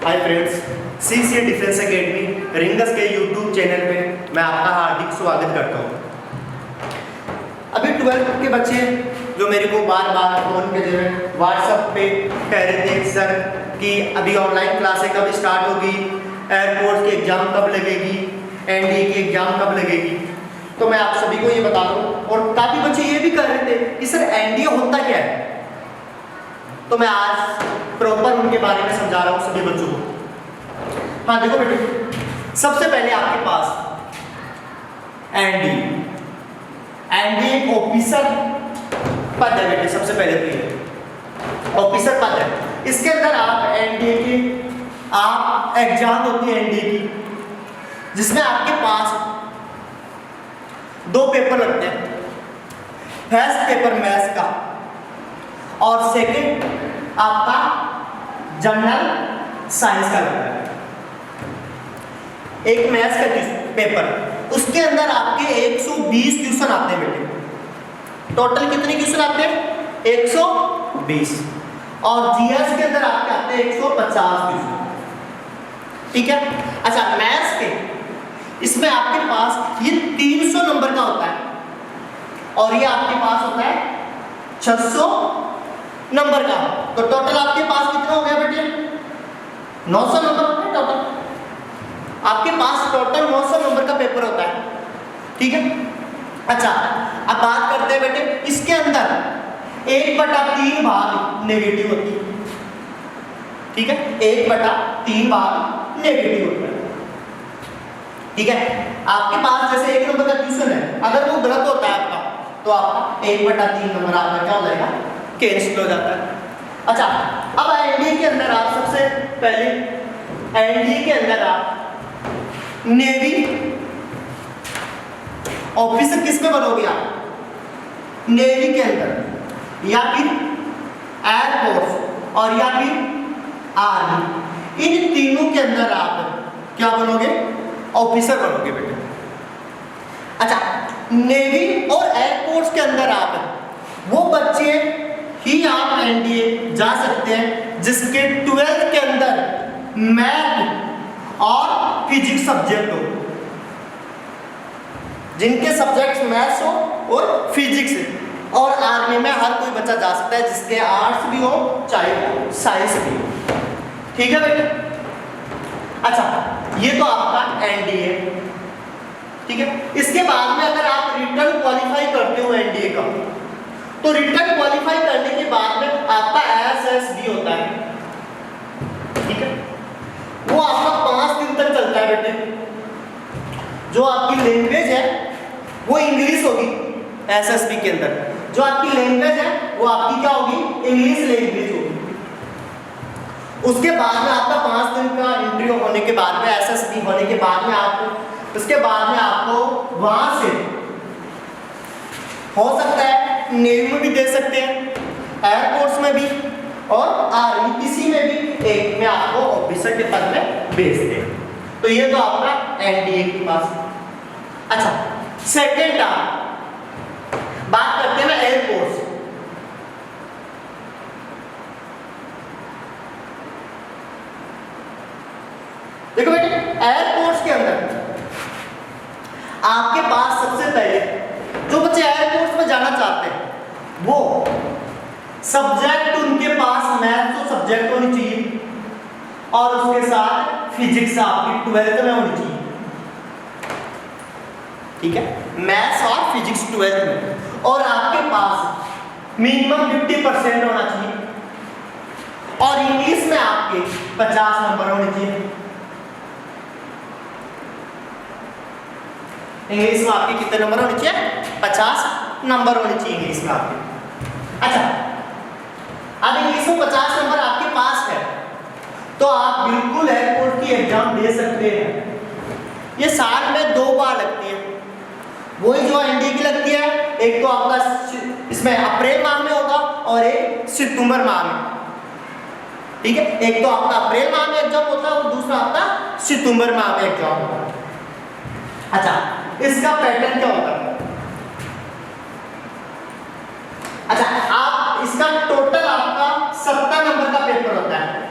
Hi friends, CCA defence academy rings के YouTube channel पे मैं आपका हार्दिक स्वागत करता हूँ। अभी 12th के बच्चे जो मेरे को बार बार फ़ोन पे जो है व्हाट्सएप पे कह रहे थे सर कि अभी ऑनलाइन क्लासें कब स्टार्ट होगी, एयरपोर्ट की एग्ज़ाम कब लगेगी, एनडीए की एग्ज़ाम कब लगेगी। तो मैं आप सभी को ये बता दूँ, और काफ़ी बच्चे ये भी कह रहे थे कि सर एनडीए होता क्या है। तो मैं आज प्रॉपर उनके बारे में समझा रहा हूँ सभी बच्चों को। हाँ देखो बेटे, सबसे पहले आपके पास एनडीए एक ऑफिसर पद है बेटे। सबसे पहले तो ये ऑफिसर पद है। इसके अंदर आप एनडीए की आप एग्जाम होती है एनडीए की, जिसमें आपके पास 2 पेपर लगते हैं। फर्स्ट पेपर मैथ्स का और सेकंड आपका जनरल साइंस का लगता है। एक मैथ्स का पेपर, उसके अंदर आपके 120 क्वेश्चन आते हैं बेटे। टोटल कितने क्वेश्चन आते हैं? 120। और जीएस के अंदर आपके आते हैं 150 क्वेश्चन। ठीक है। अच्छा, मैथ्स के इसमें आपके पास ये 300 नंबर का होता है और ये आपके पास होता है 600 नंबर का। तो टोटल आपके पास कितना हो गया बेटे? 900 नंबर होता है टोटल। आपके पास टोटल 900 नंबर का पेपर होता है। ठीक है। अच्छा, अब बात करते हैं बेटे, इसके अंदर 1/3 भाग नेगेटिव होती है। ठीक है, 1/3 भाग नेगेटिव होता है। ठीक है। आपके पास जैसे 1 नंबर का क्वेश्चन है, अगर वो गलत होता है आपका, तो आपका 1/3 नंबर आपका क्या हो जाएगा? कैंसिल हो जाता है। अच्छा, अब एनडीए के अंदर आप सबसे पहले एनडीए के अंदर आप नेवी ऑफिसर किस में बनोगे आप? नेवी के अंदर, या फिर एयरफोर्स, और या फिर आर्मी। इन तीनों के अंदर आप क्या बनोगे? ऑफिसर बनोगे बेटे। अच्छा, नेवी और एयरफोर्स के अंदर आप वो बच्चे ही आप एनडीए जा सकते हैं जिसके 12th के अंदर मैथ और फिजिक्स सब्जेक्ट हो, जिनके सब्जेक्ट्स मैथ्स हो और फिजिक्स। और आर्मी में हर कोई बच्चा जा सकता है जिसके आर्ट्स भी हो चाहे साइंस भी हो। ठीक है बेटे। अच्छा, ये तो आपका एनडीए। ठीक है। इसके बाद में अगर आप रिटर्न क्वालिफाई करते हो एनडीए का, तो रिटर्न क्वालिफाई करने के बाद में आपका एसएसबी होता है। ठीक है। वो आपका 5 दिन तक चलता है बेटे। जो आपकी लैंग्वेज है वो इंग्लिश होगी एसएसबी के अंदर। जो आपकी लैंग्वेज है वो आपकी क्या होगी? इंग्लिश लैंग्वेज होगी। उसके बाद में आपका 5 दिन का इंटरव्यू होने के बाद में, एसएसबी होने के बाद में आपको, उसके बाद में आपको वहां से हो सकता है नेवी में भी दे सकते हैं, एयरफोर्स में भी, और आर्मी, किसी में भी एक में आपको ऑफिसर के पद में भेजते हैं। तो ये तो आपका एनडीए के पास। अच्छा, सेकेंड आप बात करते हैं एयरफोर्स। देखो बेटे, एयरफोर्स के अंदर आपके पास सबसे पहले जो बच्चे एयरफोर्स में जाना चाहते हैं वो सब्जेक्ट उनके पास मैथ्स तो सब्जेक्ट होनी चाहिए, और उसके साथ फिजिक्स आपकी 12th में होनी चाहिए। ठीक है, मैथ्स और फिजिक्स 12th में, और आपके पास मिनिमम 50% होना चाहिए, और इंग्लिश में आपके 50 नंबर होने चाहिए। इंग्लिश में आपके कितने नंबर होने चाहिए? 50 नंबर होने चाहिए इंग्लिश में आपके। अच्छा, अब इंग्लिश में 50 नंबर आपके पास है तो आप बिल्कुल एयरपोर्ट की एग्जाम दे सकते हैं। ये साल में 2 बार लगती है, वही जो एनडीए की लगती है। एक तो आपका इसमें अप्रैल माह में होगा और एक सितंबर माह में। ठीक है, एक तो आपका अप्रैल माह में एग्जाम होता है और दूसरा आपका सितंबर माह में एग्जाम होता है। अच्छा, इसका पैटर्न क्या होता है? अच्छा, आप इसका टोटल आपका 70 नंबर का पेपर होता है।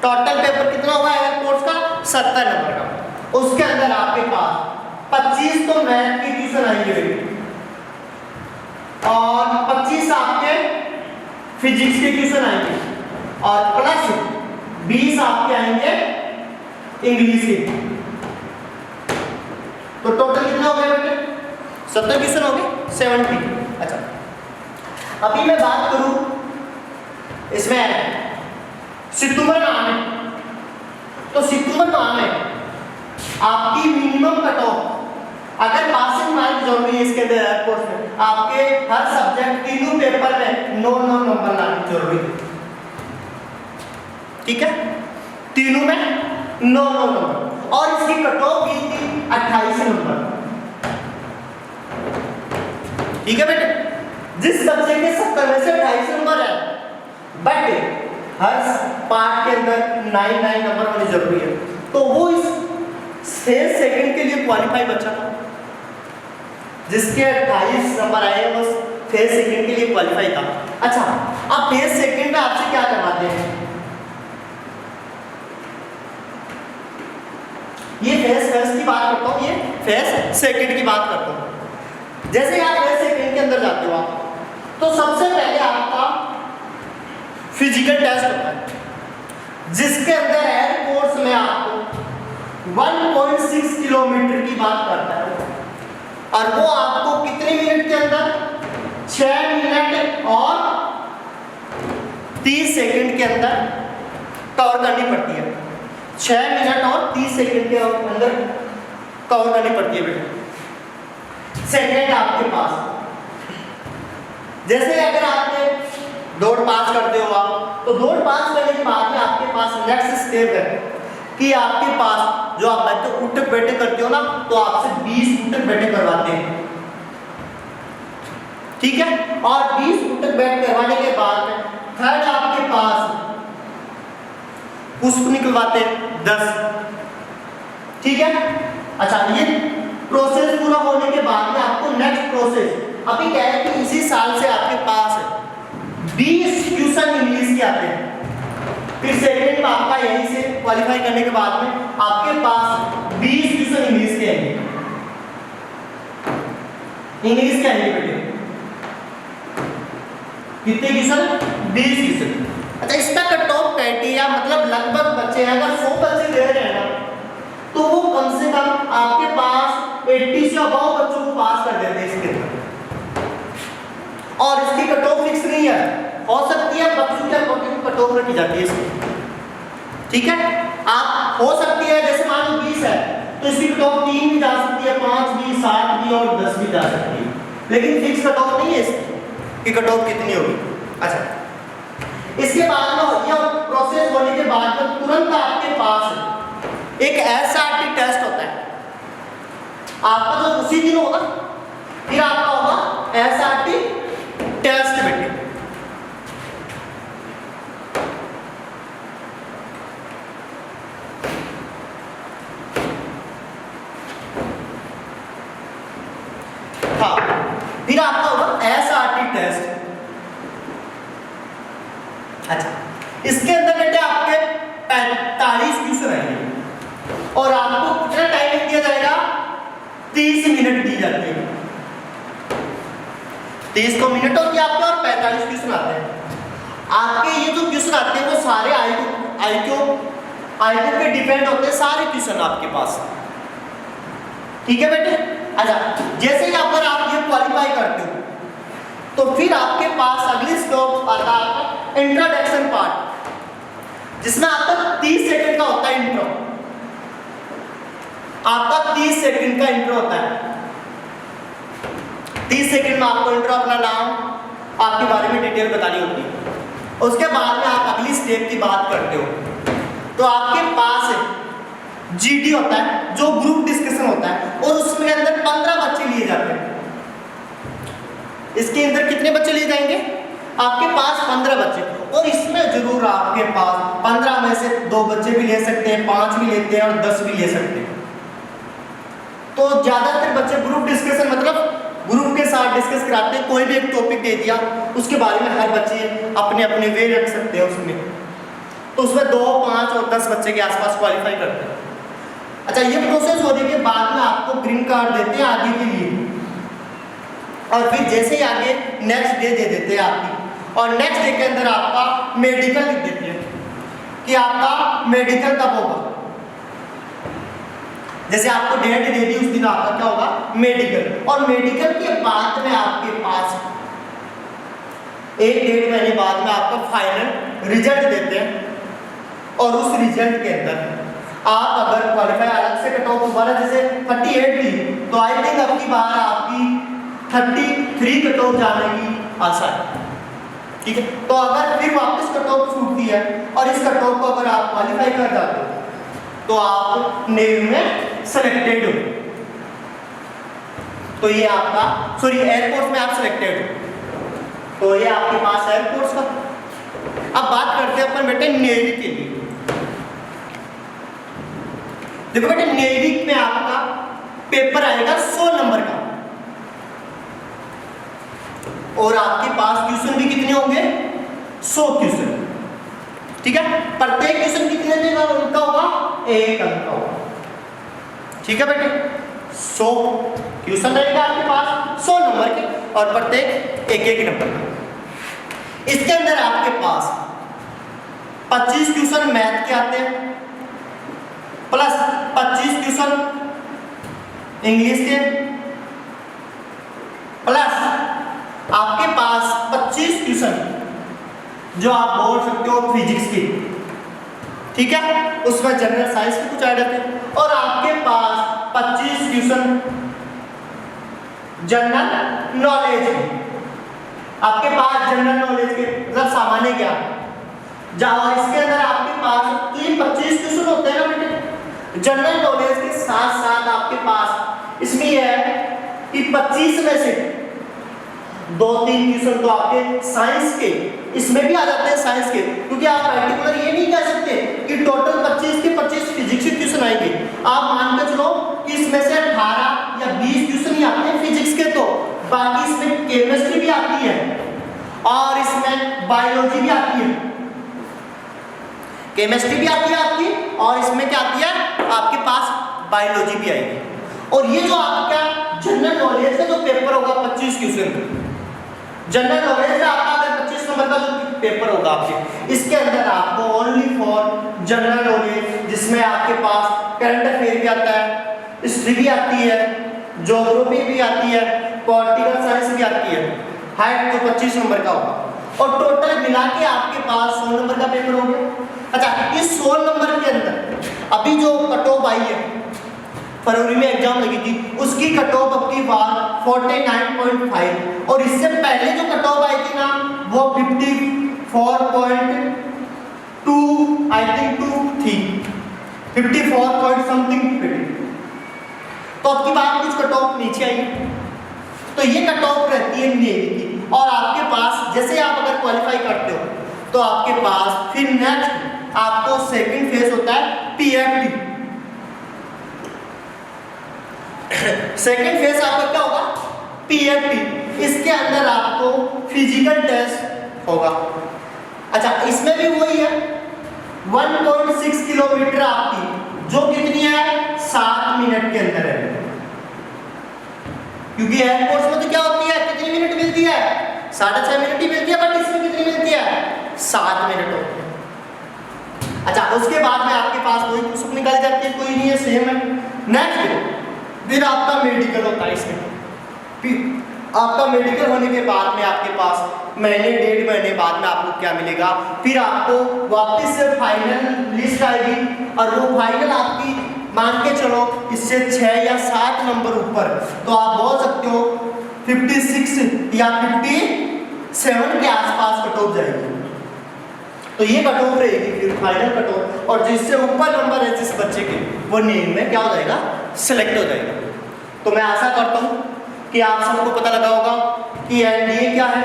टोटल पेपर कितना होगा एयर कोर्स का 70 नंबर का। उसके अंदर आपके पास 25 तो मैथ की ट्यूशन आएंगे बेटे और 25 आपके फिजिक्स के ट्यूशन आएंगे और प्लस 20 आपके आएंगे इंग्लिश के। तो टोटल कितना हो गया बेटे 70 ट्यूशन हो गए 70। अच्छा अभी मैं बात करूं इसमें सितंबर नाम है, तो सितंबर नाम है आपकी मिनिमम कट ऑफ अगर पासिंग मार्क जरूरी है इसके अंदर एयरपोर्ट में आपके हर सब्जेक्ट तीनों पेपर में 9 नंबर लाने जरूरी है। ठीक है तीनों में 9 नंबर और इसकी कट ऑफ की थी 28 नंबर। ठीक है बेटे जिस बच्चे के 70 में से 28 नंबर है बट हर पार्ट के अंदर 9 नंबर होने जरूरी है तो वो इस फेज सेकंड के लिए क्वालिफाई बच्चा था जिसके 28 नंबर आए वो फेज सेकंड के लिए क्वालिफाई था। अच्छा अब फेज सेकंड में आपसे क्या करवाते हैं ये फेज फर्स्ट की बात करता हूँ ये फेज सेकंड की बात करता हूँ। जैसे आप फेज सेकंड के अंदर जाते हो आप तो सबसे पहले आपका फिजिकल टेस्ट होता है जिसके अंदर एयर फोर्स में आपको 1.6 किलोमीटर की बात करता है और वो आपको कितने मिनट के अंदर 6 मिनट और 30 सेकंड के अंदर कवर करनी पड़ती है। 6 मिनट और 30 सेकंड के अंदर कवर करनी पड़ती है बेटा। सेकंड आपके पास जैसे अगर आपने दौड़ पास करते हो आप तो दौड़ पास करने के बाद में आपके पास नेक्स्ट स्टेप है कि आपके पास जो आप बच्चे उठक बैठक करते हो ना तो आपसे 20 उठक बैठक करवाते हैं। ठीक है और 20 उठक बैठक करवाने के बाद में थर्ड आपके पास पुष्प निकलवाते हैं 10। ठीक है अच्छा ये प्रोसेस पूरा होने के बाद में आपको नेक्स्ट प्रोसेस अभी क्या है कि इसी साल से आपके पास 20 ट्यूशन इंग्लिश के आते हैं। फिर सेकेंड में आपका यहीं से क्वालिफाई करने के बाद में आपके पास 20 ट्यूशन इंग्लिश के आएंगे। इंग्लिश के आएंगे बेटे कितने ट्यूशन 20 ट्यूशन। अच्छा इसका कट ऑफ क्राइटेरिया मतलब लगभग बच्चे हैं अगर 100 बच्चे दे रहे हैं ना तो वो कम से कम आपके पास 80 से अबव बच्चों को पास कर देते हैं इसके अंदर और इसकी कट ऑफ फिक्स नहीं है हो सकती है बच्चों के अकॉर्डिंग कट ऑफ रखी जाती है इसकी। ठीक है आप हो सकती है जैसे मान लो 20 है तो इसकी कट ऑफ 3 भी जा सकती है 5 भी 7 भी और 10 भी जा सकती है लेकिन फिक्स कट ऑफ नहीं है इसकी कि कट ऑफ कितनी होगी। अच्छा इसके बाद में यह प्रोसेस होने के बाद में तुरंत आपके पास एक एसआरटी टेस्ट होता है आपका जो उसी दिन होगा फिर आपका होगा एसआरटी टेस्ट बेटे। हाँ फिर आपका होगा एसआरटी टेस्ट। अच्छा इसके अंदर बेटे आपके 45 क्वेश्चन आएंगे और आपको कितना टाइम दिया जाएगा 30 मिनट दी जाती है। 30 तो मिनट हो गया आपके और 45 क्वेश्चन आते हैं। आपके ये जो क्वेश्चन आते हैं वो सारे आईक्यू पे डिपेंड होते हैं सारे क्वेश्चन आपके पास। ठीक है बेटे अच्छा जैसे ही अगर आप ये क्वालिफाई करते हो तो फिर आपके पास अगली स्टॉप आता है आपका इंट्रोडक्शन पार्ट जिसमें आपका 30 सेकंड का होता है इंट्रो। आपका 30 सेकंड का इंट्रो होता है। 30 सेकंड में आपको इंट्रो अपना नाम आपके बारे में डिटेल बतानी होती है। उसके बाद में आप अगली स्टेप की बात करते हो तो आपके पास जीडी होता है जो ग्रुप डिस्कशन होता है और उसमें अंदर 15 बच्चे लिए जाते हैं। इसके अंदर कितने बच्चे लिए जाएंगे आपके पास 15 बच्चे और इसमें जरूर आपके पास 15 में से 2 बच्चे भी ले सकते हैं 5 भी लेते हैं और 10 भी ले सकते हैं। तो ज्यादातर बच्चे ग्रुप डिस्कशन मतलब ग्रुप के साथ डिस्कस कराते हैं। कोई भी एक टॉपिक दे दिया उसके बारे में हर बच्चे अपने अपने वे रख सकते हैं उसमें। तो उसमें 2, 5 और 10 बच्चे के आसपास क्वालिफाई करते हैं। अच्छा, ये प्रोसेस होने के बाद में आपको ग्रीन कार्ड देते हैं आगे के लिए, और फिर जैसे ही आगे नेक्स्ट डे दे देते हैं आपकी, और नेक्स्ट डे के अंदर आपका मेडिकल लिख देते हैं कि आपका मेडिकल कब होगा। जैसे आपको डेट दे दी, उस दिन आपका क्या होगा, मेडिकल। और मेडिकल के बाद में आपके पास 1-1.5 महीने बाद में आपका फाइनल रिजल्ट देते हैं, और उस रिजल्ट के अंदर आप अगर क्वालिफाई अलग से कट ऑफ दोबारा जैसे 38 थी, तो आई थिंक अब की बार आपकी 33 कट ऑफ जाने की आशा है, ठीक है। तो अगर फिर वापस कट ऑफ छूटती है और इस कट ऑफ को अगर आप क्वालिफाई कर जाते हो तो आप नेवी में सेलेक्टेड हो। तो ये आपका एयरफोर्स में आप सेलेक्टेड हो, तो ये आपके पास एयरफोर्स का। अब बात करते हैं अपन बेटे नेवी के लिए। देखो बेटे, नेवी में आपका पेपर आएगा 100 नंबर का, और आपके पास क्वेश्चन भी कितने होंगे, 100 क्वेश्चन, ठीक है। प्रत्येक क्वेश्चन कितने अंक का होगा, 1 अंक का होगा, ठीक है बेटे। 100 क्वेश्चन रहेगा आपके पास 100 नंबर के, और प्रत्येक 1-1 नंबर का। इसके अंदर आपके पास 25 क्वेश्चन मैथ के आते हैं, प्लस 25 क्वेश्चन इंग्लिश के, प्लस आपके पास 25 क्वेश्चन जो आप बोल सकते हो फिजिक्स की, ठीक है। उसमें जनरल साइंस के कुछ आ जाते हैं, और आपके पास 25 क्वेश्चन जनरल नॉलेज के, आपके पास जनरल नॉलेज के मतलब सामान्य ज्ञान जाओ। इसके अंदर आपके पास 25 क्वेश्चन होते हैं ना बेटे जनरल नॉलेज के साथ साथ। आपके पास इसमें यह है कि 25 में से 2-3 क्वेश्चन तो आपके साइंस के इसमें भी आ जाते हैं, साइंस के, क्योंकि आप पर्टिकुलर ये नहीं कह सकते कि टोटल 25 के 25 फिजिक्स के क्वेश्चन आएंगे। आप मान के चलो कि इसमें से 18 या 20 क्वेश्चन ही आते हैं फिजिक्स के, तो बाकी इसमें केमिस्ट्री भी आती है और इसमें बायोलॉजी भी आती है, केमिस्ट्री भी आती है आपकी, और इसमें क्या आती है आपके पास, बायोलॉजी भी आएगी। और ये जो आपका जनरल नॉलेज का जो पेपर होगा 25 क्वेश्चन, जनरल नॉलेज का आपका अगर 25 नंबर का जो पेपर होगा आपके, इसके अंदर आपको ओनली फॉर जनरल नॉलेज, जिसमें आपके पास करंट अफेयर भी आता है, हिस्ट्री भी आती है, ज्योग्राफी भी आती है, पॉलिटिकल साइंस भी आती है, हाइट तो 25 नंबर का होगा, और टोटल मिला के आपके पास 100 नंबर का पेपर हो गया। अच्छा, इस 100 नंबर के अंदर अभी जो कट ऑफ आई है, फरवरी में एग्जाम लगी थी, उसकी कट ऑफ अब की बार 49.5, और इससे पहले जो कट ऑफ आई थी ना वो 54.2 आई थिंक 2 थी, 54 पॉइंट समथिंग। तो अब की बार कुछ कट ऑफ नीचे आई, तो ये कट ऑफ रहती है नेवी की। और आपके पास जैसे आप अगर क्वालिफाई करते हो तो आपके पास फिर नेक्स्ट आपको सेकंड फेज होता है पीएफटी। सेकंड फेज आपका क्या होगा, पीएफटी। इसके अंदर आपको फिजिकल टेस्ट होगा। अच्छा, इसमें भी वही है 1.6 किलोमीटर आपकी, जो कितनी है 7 मिनट के अंदर है, क्योंकि एयरफोर्स में तो क्या होती है, कितनी मिनट मिलती है, 6.5 मिनट ही मिलती है, बट इसमें कितनी मिलती है, 7 मिनट होती है। अच्छा, उसके बाद में आपके पास कोई पुस्तक निकाली जाती है, कोई नहीं है, सेम है। नेक्स्ट फिर आपका मेडिकल होता है। इसमें आपका मेडिकल होने के बाद में आपके पास महीने 1.5 महीने बाद में आपको क्या मिलेगा, फिर आपको वापस से फाइनल लिस्ट आएगी, और वो फाइनल आपकी मान के चलो इससे 6 या 7 नंबर ऊपर, तो आप बोल सकते हो 56 या 57 के आसपास कट ऑफ जाएगी। तो ये कट ऑफ रहेगी फिर फाइनल कट ऑफ, और जिससे ऊपर नंबर है जिस बच्चे के, वो नेम में क्या हो जाएगा, सिलेक्ट हो जाएगा। तो मैं आशा करता हूँ कि आप सबको पता लगा होगा कि एनडीए क्या है।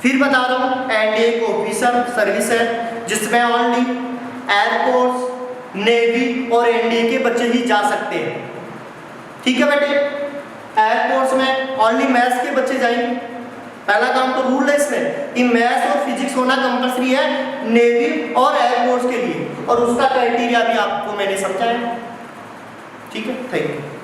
फिर बता रहा हूँ, एनडीए एक ऑफिसर सर्विस है जिसमें ओनली एयरफोर्स, नेवी और एनडीए के बच्चे ही जा सकते हैं, ठीक है बेटे। एयरफोर्स में ओनली मैथ्स के बच्चे जाएंगे, पहला काम तो रूल है इसमें कि मैथ्स और फिजिक्स होना कंपलसरी है नेवी और एयरफोर्स के लिए, और उसका क्राइटेरिया भी आपको मैंने समझाया। ठीक है, थैंक यू।